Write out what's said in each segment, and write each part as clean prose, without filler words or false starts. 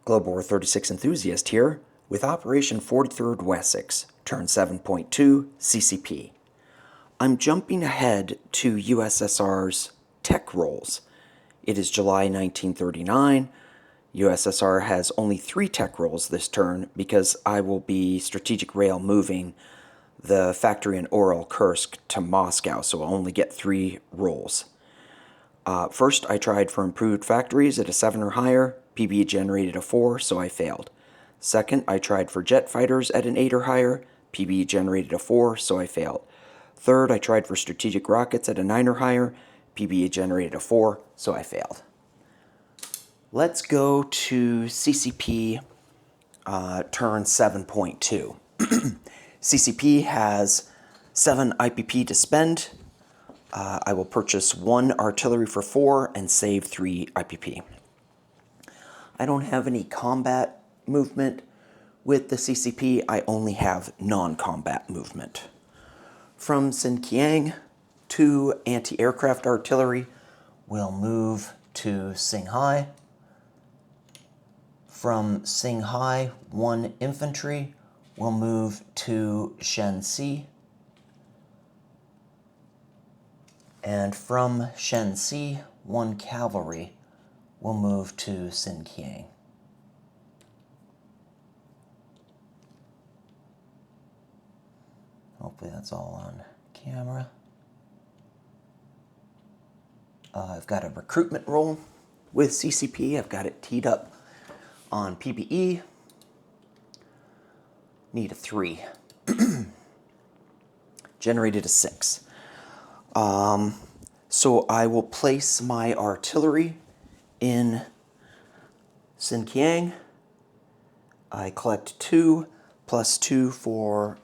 Global War 36 enthusiast here with Operation 43rd Wessex, turn 7.2 CCP. I'm jumping ahead to USSR's tech rolls. It is July 1939. USSR has only 3 tech rolls this turn because I will be strategic rail moving the factory in Kursk to Moscow, so I'll only get 3 rolls. First, I tried for improved factories at a 7 or higher. PB generated a 4, so I failed. Second, I tried for jet fighters at an 8 or higher. PB generated a 4, so I failed. Third, I tried for strategic rockets at a 9 or higher. PB generated a 4, so I failed. Let's go to CCP turn 7.2. CCP has 7 IPP to spend. I will purchase 1 artillery for 4 and save 3 IPP. I don't have any combat movement with the CCP. I only have non-combat movement. From Xinjiang, 2 anti-aircraft artillery will move to Xinghai. From Xinghai, 1 infantry will move to Shenxi. And from Shenxi, 1 cavalry will move to Xinjiang. Hopefully that's all on camera. I've got a recruitment roll with CCP. I've got it teed up on PBE. Need a 3. Generated a 6. So I will place my artillery in Xinjiang. I collect 2 plus 2 for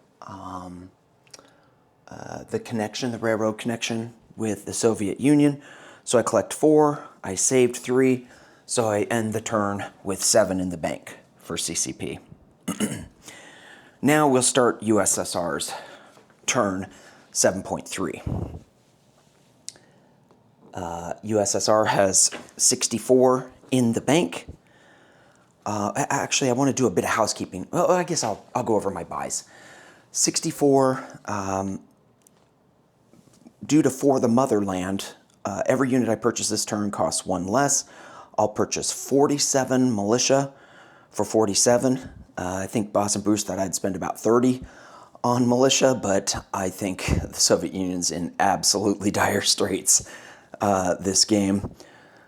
the connection, the railroad connection with the Soviet Union. So I collect 4. I saved 3. So I end the turn with 7 in the bank for CCP. Now we'll start USSR's turn 7.3. USSR has 64 in the bank. Actually, I want to do a bit of housekeeping. Well, I guess I'll go over my buys. 64, due to For the Motherland, every unit I purchase this turn costs 1 less. I'll purchase 47 militia for 47. I think Boss and Bruce thought I'd spend about 30 on militia, but I think the Soviet Union's in absolutely dire straits this game.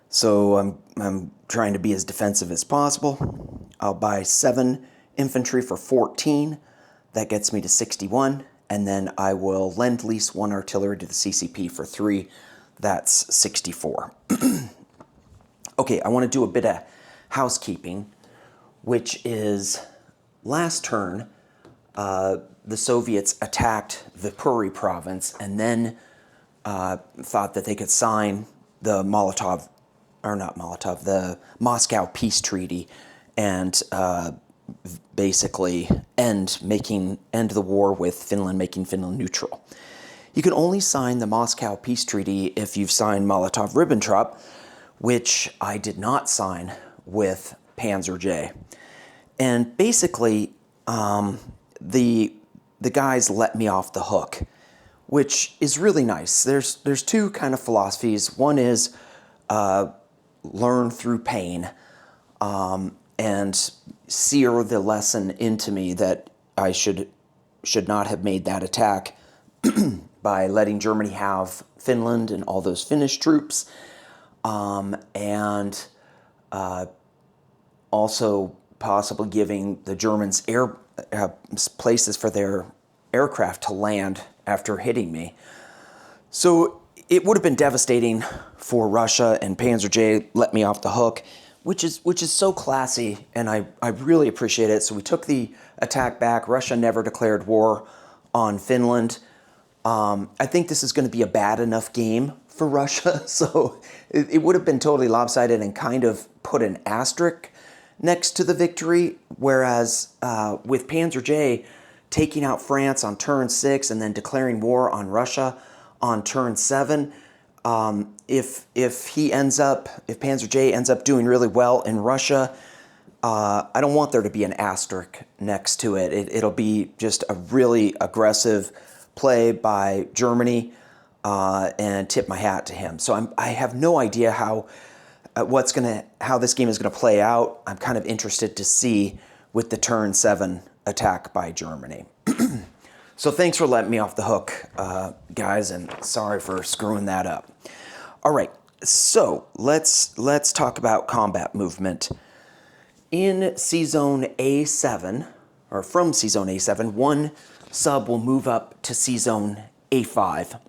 So I'm trying to be as defensive as possible. I'll buy 7 infantry for 14. That gets me to 61. And then I will lend-lease 1 artillery to the CCP for 3. That's 64. Okay, I want to do a bit of housekeeping, which is last turn, the Soviets attacked the Puri province and then thought that they could sign the the Moscow Peace Treaty and basically end the war with Finland, making Finland neutral. You can only sign the Moscow Peace Treaty if you've signed Molotov-Ribbentrop, which I did not sign with Panzer J. And basically, the guys let me off the hook, which is really nice. There's 2 kind of philosophies. One is learn through pain and sear the lesson into me that I should not have made that attack by letting Germany have Finland and all those Finnish troops, and also possibly giving the Germans places for their aircraft to land after hitting me. So it would have been devastating for Russia, and Panzer J let me off the hook, which is so classy, and I really appreciate it. So we took the attack back. Russia never declared war on Finland. I think this is going to be a bad enough game for Russia, so it would have been totally lopsided and kind of put an asterisk next to the victory, whereas with Panzer J taking out France on turn 6 and then declaring war on Russia on turn 7, if Panzer J ends up doing really well in Russia, I don't want there to be an asterisk next to it. It'll be just a really aggressive play by Germany, and tip my hat to him. So I have no idea how this game is gonna play out. I'm kind of interested to see with the turn 7 attack by Germany. So thanks for letting me off the hook, guys, and sorry for screwing that up. All right, so let's talk about combat movement. In C-Zone A7, or from C-Zone A7, one sub will move up to C-Zone A5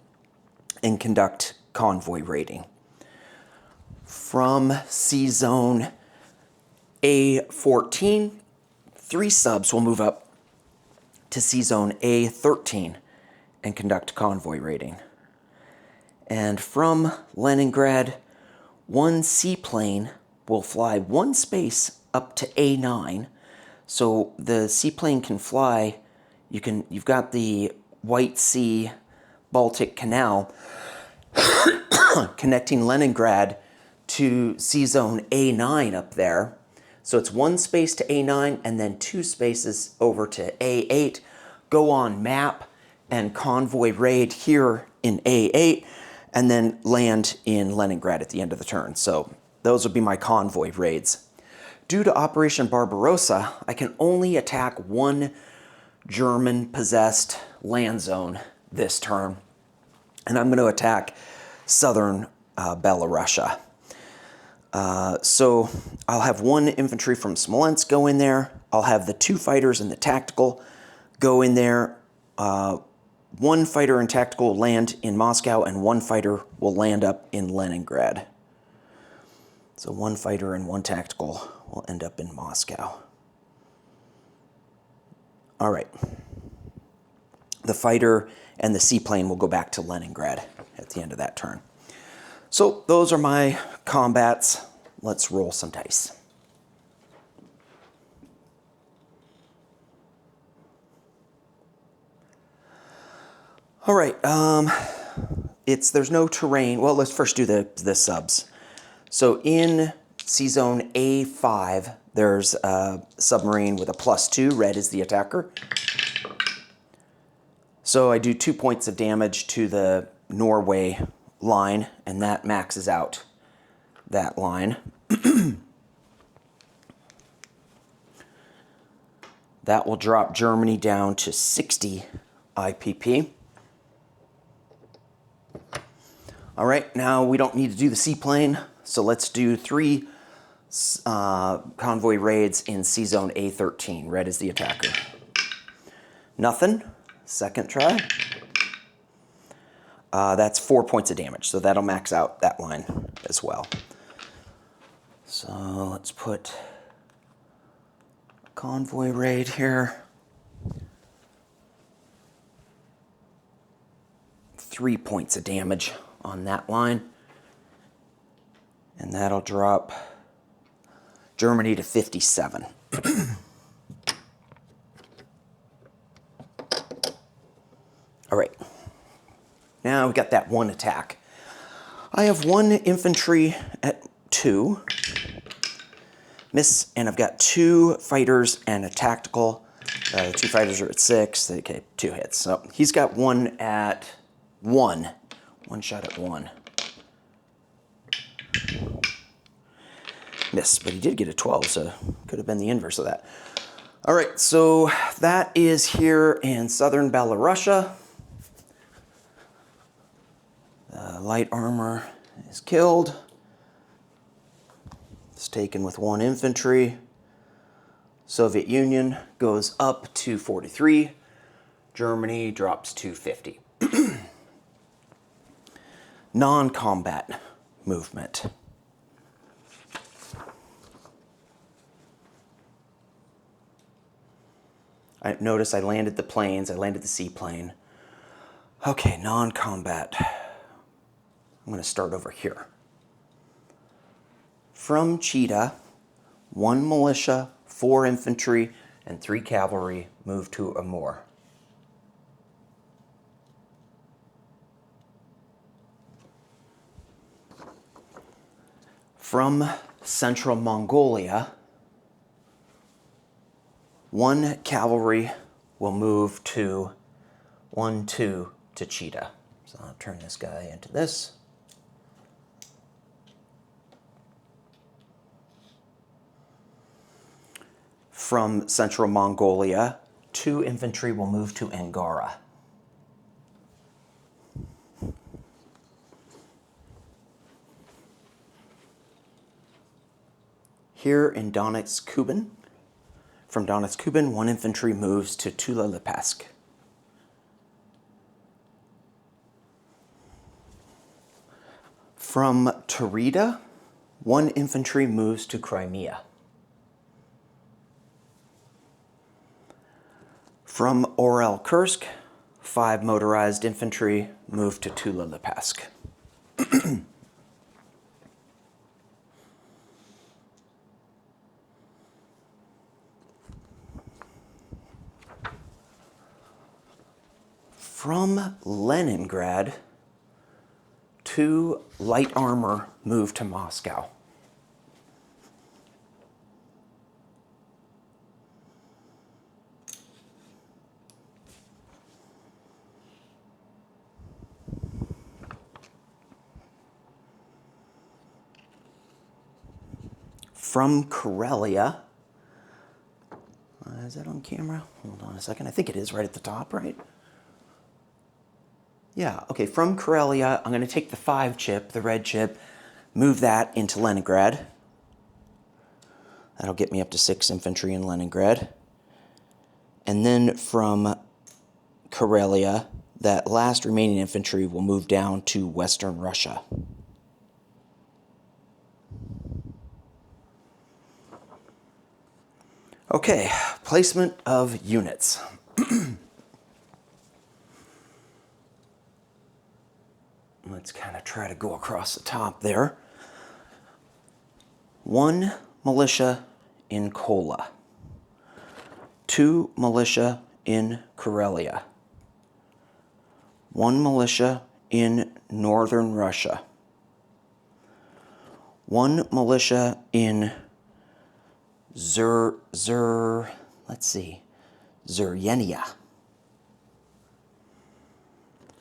and conduct convoy raiding. From C-Zone A14, 3 subs will move up to C-Zone A13 and conduct convoy raiding. And from Leningrad, 1 seaplane will fly 1 space up to A9. So the seaplane can fly, you've got the White Sea Baltic Canal connecting Leningrad to C-Zone A9 up there. So it's 1 space to A9 and then 2 spaces over to A8. Go on map and convoy raid here in A8 and then land in Leningrad at the end of the turn. So those would be my convoy raids. Due to Operation Barbarossa, I can only attack 1 German-possessed land zone this turn. And I'm going to attack southern Belarusia. So I'll have 1 infantry from Smolensk go in there. I'll have the 2 fighters and the tactical go in there. 1 fighter and tactical will land in Moscow, and 1 fighter will land up in Leningrad. So 1 fighter and 1 tactical will end up in Moscow. All right. The fighter and the seaplane will go back to Leningrad at the end of that turn. So those are my combats. Let's roll some dice. All right, there's no terrain. Well, let's first do the subs. So in C-Zone A5, there's a submarine with a +2. Red is the attacker. So I do 2 points of damage to the Norway line, and that maxes out that line. That will drop Germany down to 60 IPP. All right, now we don't need to do the seaplane, so let's do 3 convoy raids in C-Zone A13. Red is the attacker. Nothing. Second try. That's 4 points of damage, so that'll max out that line as well. So let's put a convoy raid here. 3 points of damage on that line. And that'll drop Germany to 57. All right. Now we've got that 1 attack. I have 1 infantry at 2. Miss, and I've got 2 fighters and a tactical. The 2 fighters are at 6. Okay, 2 hits. So he's got 1 at 1. 1 shot at 1. Miss, but he did get a 12, so could have been the inverse of that. All right, so that is here in southern Belarusia. Light armor is killed. It's taken with 1 infantry. Soviet Union goes up to 43. Germany drops to 50. Non-combat movement. Notice I landed the planes, I landed the seaplane. Okay, non-combat. I'm going to start over here. From Cheetah, 1 militia, 4 infantry, and 3 cavalry move to Amur. From central Mongolia, 1 cavalry will move to 1-2 to Cheetah. So I'll turn this guy into this. From Central Mongolia, 2 infantry will move to Angara. Here in Donetsk-Kuban, from Donetsk-Kuban, 1 infantry moves to Tula-Lipetsk. From Taurida, 1 infantry moves to Crimea. From Orel-Kursk, 5 motorized infantry move to Tula-Lipetsk. From Leningrad, 2 light armor move to Moscow. From Karelia, is that on camera? Hold on a second. I think it is right at the top, right? Yeah, okay, from Karelia, I'm going to take the 5 chip, the red chip, move that into Leningrad. That'll get me up to 6 infantry in Leningrad. And then from Karelia, that last remaining infantry will move down to Western Russia. Okay, placement of units. Let's kind of try to go across the top there. 1 militia in Kola. 2 militia in Karelia. 1 militia in northern Russia. 1 militia in Zheryenia.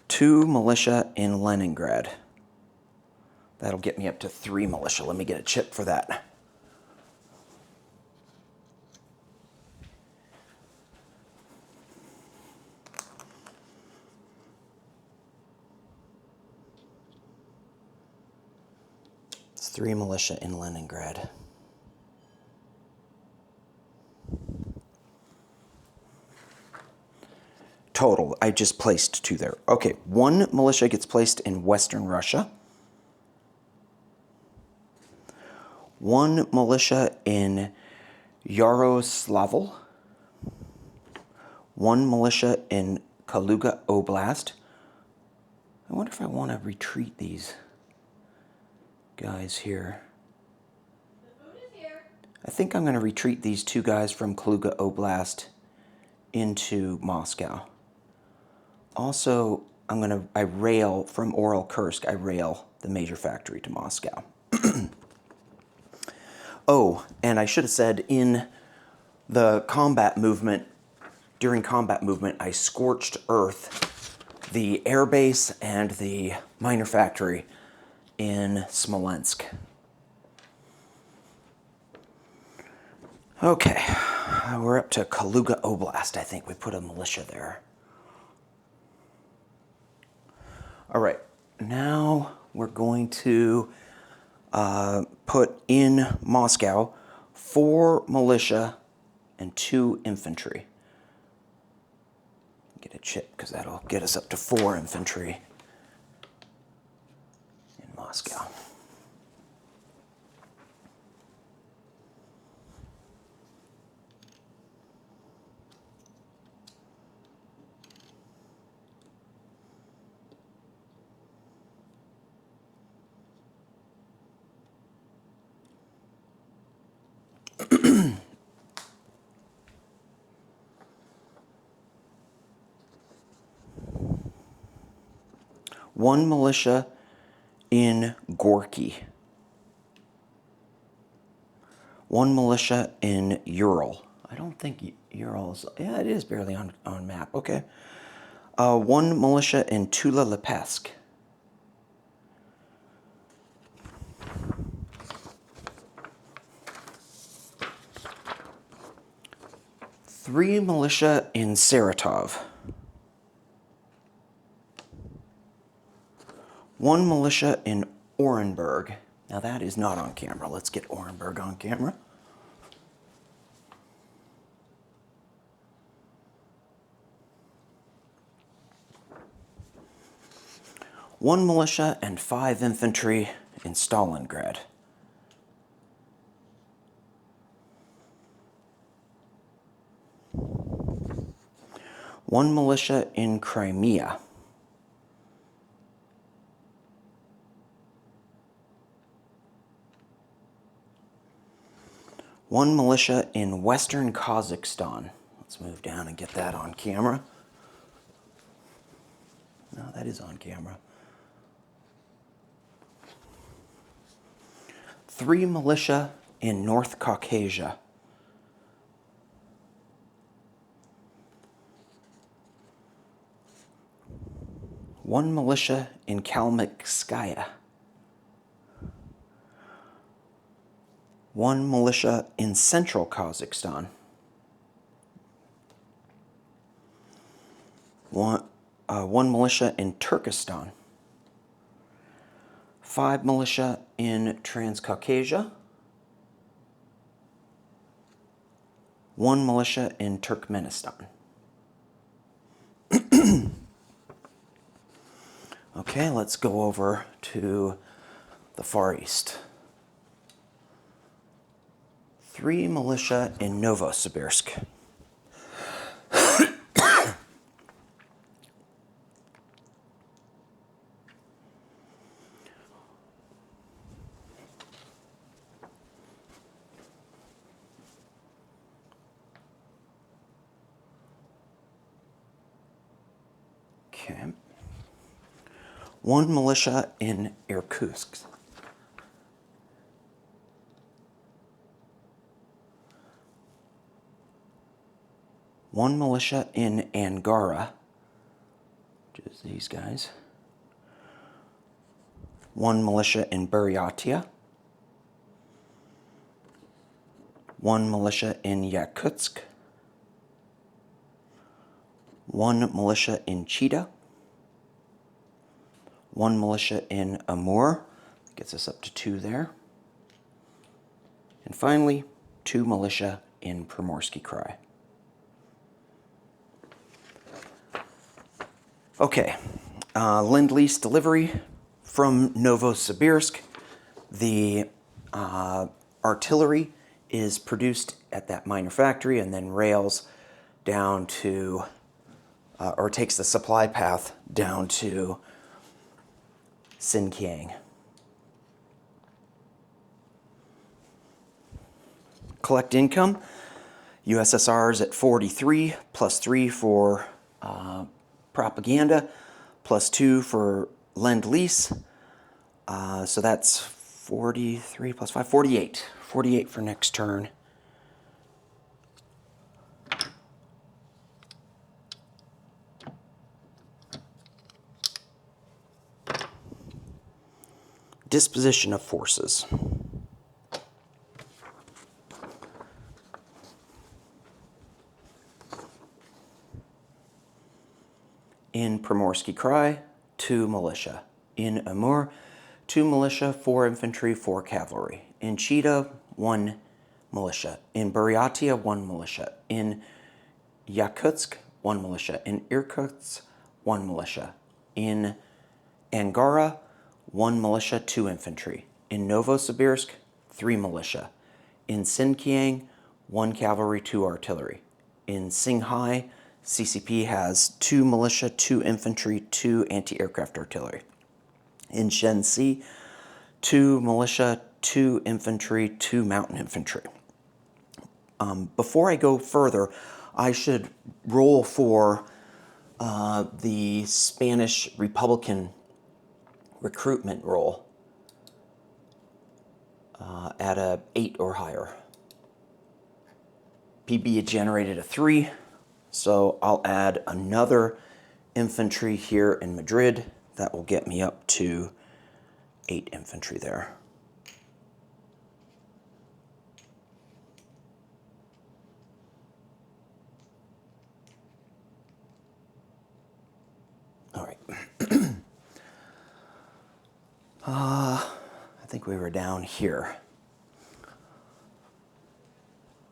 2 militia in Leningrad. That'll get me up to 3 militia. Let me get a chip for that. It's 3 militia in Leningrad. Total, I just placed 2 there. Okay, 1 militia gets placed in Western Russia. 1 militia in Yaroslavl. 1 militia in Kaluga Oblast. I wonder if I want to retreat these guys here. The food is here. I think I'm going to retreat these 2 guys from Kaluga Oblast into Moscow. Also, I rail from Orel-Kursk, I rail the major factory to Moscow. Oh, and I should have said in the combat movement, during combat movement, I scorched earth the airbase and the minor factory in Smolensk. Okay, we're up to Kaluga Oblast. I think we put a militia there. All right, now we're going to put in Moscow 4 militia and 2 infantry. Get a chip because that'll get us up to 4 infantry in Moscow. One militia in Gorky. 1 militia in Ural. I don't think you're all... Yeah, it is barely on map. Okay. 1 militia in Tula-Lepesque. 3 militia in Saratov. 1 militia in Orenburg. Now that is not on camera. Let's get Orenburg on camera. 1 militia and 5 infantry in Stalingrad. 1 militia in Crimea. 1 militia in Western Kazakhstan. Let's move down and get that on camera. No, that is on camera. 3 militia in North Caucasia. 1 militia in Kalmytskaya. 1 militia in Central Kazakhstan. 1 militia in Turkestan. 5 militia in Transcaucasia. 1 militia in Turkmenistan. Okay, let's go over to the Far East. 3 militia in Novosibirsk. 1 militia in Irkutsk. 1 militia in Angara, which is these guys. 1 militia in Buryatia. 1 militia in Yakutsk. 1 militia in Chita. 1 militia in Amur, gets us up to 2 there. And finally, 2 militia in Primorsky Krai. Okay, Lend-Lease delivery from Novosibirsk. The artillery is produced at that minor factory and then rails down to, or takes the supply path down to Xinjiang. Collect income, USSR is at 43, plus 3 for propaganda, plus 2 for Lend-Lease. So that's 43 plus 5, 48. 48 for next turn. Disposition of forces. In Primorsky Krai, 2 militia. In Amur, 2 militia, 4 infantry, 4 cavalry. In Chita, 1 militia. In Buryatia, 1 militia. In Yakutsk, 1 militia. In Irkutsk, 1 militia. In Angara, 1 militia, 2 infantry. In Novosibirsk, 3 militia. In Xinjiang, 1 cavalry, 2 artillery. In Qinghai, CCP has 2 militia, 2 infantry, 2 anti-aircraft artillery. In Shenxi, 2 militia, 2 infantry, 2 mountain infantry. Before I go further, I should roll for the Spanish Republican recruitment roll at a 8 or higher. PB generated a 3, so I'll add another infantry here in Madrid. That will get me up to 8 infantry there. All right. I think we were down here.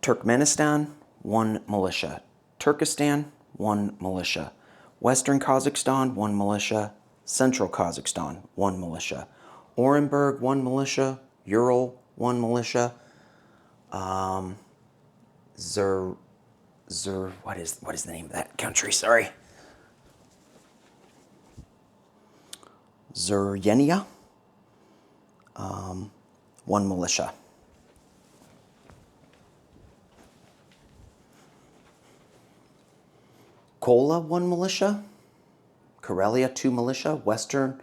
Turkmenistan, 1 militia. Turkestan, 1 militia. Western Kazakhstan, 1 militia. Central Kazakhstan, 1 militia. Orenburg, 1 militia. Ural, 1 militia. What is the name of that country? Sorry. Zuryennia, 1 militia. Kola, 1 militia. Karelia, 2 militia. Western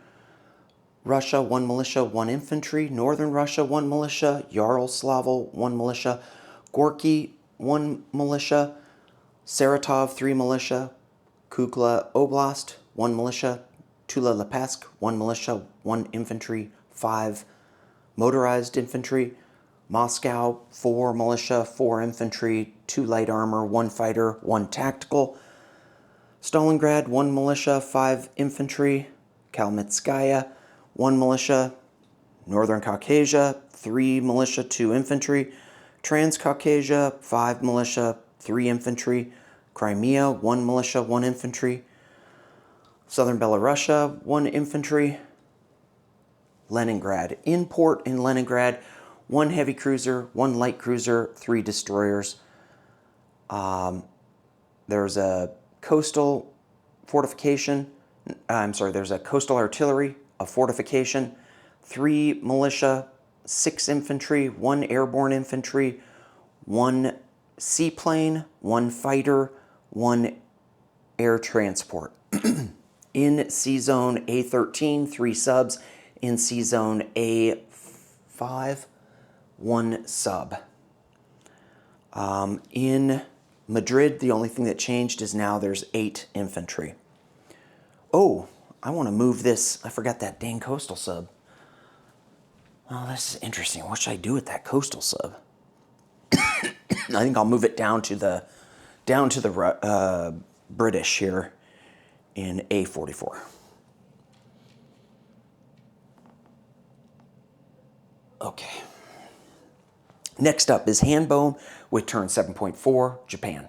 Russia, 1 militia, 1 infantry. Northern Russia, 1 militia. Yaroslavl, 1 militia. Gorky, 1 militia. Saratov, 3 militia. Kukla Oblast, 1 militia. Tula-Lepesk, 1 militia, 1 infantry, 5 motorized infantry. Moscow, 4 militia, 4 infantry, 2 light armor, 1 fighter, 1 tactical. Stalingrad, 1 militia, 5 infantry. Kalmytskaya, 1 militia. Northern Caucasia, 3 militia, 2 infantry. Transcaucasia, 5 militia, 3 infantry. Crimea, 1 militia, 1 infantry. Southern Belarusia, 1 infantry. Leningrad. In port in Leningrad, 1 heavy cruiser, 1 light cruiser, 3 destroyers. There's a coastal fortification. There's a coastal artillery, a fortification, 3 militia, 6 infantry, 1 airborne infantry, 1 seaplane, 1 fighter, 1 air transport. In C-Zone A13, 3 subs. In C-Zone A5, 1 sub. In Madrid, the only thing that changed is now there's 8 infantry. Oh, I want to move this. I forgot that dang coastal sub. Oh, this is interesting. What should I do with that coastal sub? I think I'll move it down to the British here in A44. Okay. Next up is Hanbone with turn 7.4, Japan.